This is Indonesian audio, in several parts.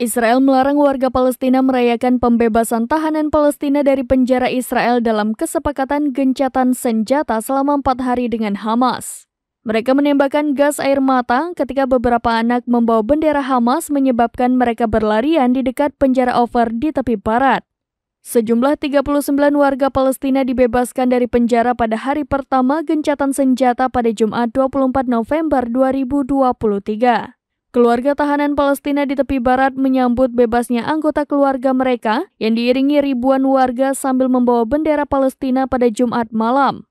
Israel melarang warga Palestina merayakan pembebasan tahanan Palestina dari penjara Israel dalam kesepakatan gencatan senjata selama 4 hari dengan Hamas. Mereka menembakkan gas air mata ketika beberapa anak membawa bendera Hamas menyebabkan mereka berlarian di dekat penjara Ofer di tepi barat. Sejumlah 39 warga Palestina dibebaskan dari penjara pada hari pertama gencatan senjata pada Jumat 24 November 2023. Keluarga tahanan Palestina di tepi barat menyambut bebasnya anggota keluarga mereka yang diiringi ribuan warga sambil membawa bendera Palestina pada Jumat malam.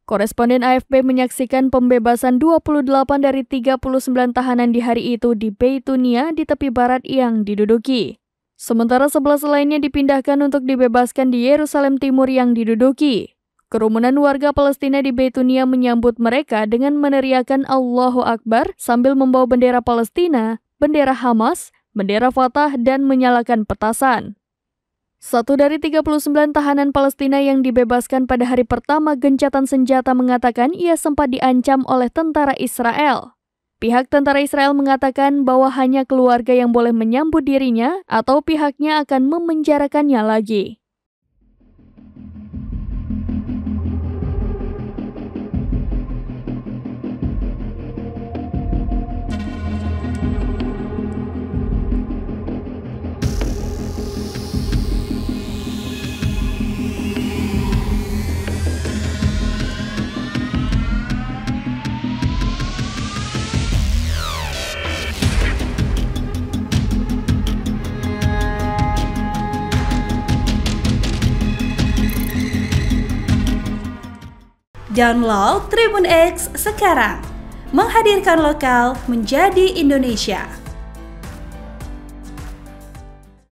Koresponden AFP menyaksikan pembebasan 28 dari 39 tahanan di hari itu di Beitunia di tepi barat yang diduduki. Sementara 11 lainnya dipindahkan untuk dibebaskan di Yerusalem Timur yang diduduki. Kerumunan warga Palestina di Beitunia menyambut mereka dengan meneriakan Allahu Akbar sambil membawa bendera Palestina, bendera Hamas, bendera Fatah, dan menyalakan petasan. Satu dari 39 tahanan Palestina yang dibebaskan pada hari pertama gencatan senjata mengatakan ia sempat diancam oleh tentara Israel. Pihak tentara Israel mengatakan bahwa hanya keluarga yang boleh menyambut dirinya atau pihaknya akan memenjarakannya lagi. Download Tribun X sekarang, menghadirkan lokal menjadi Indonesia.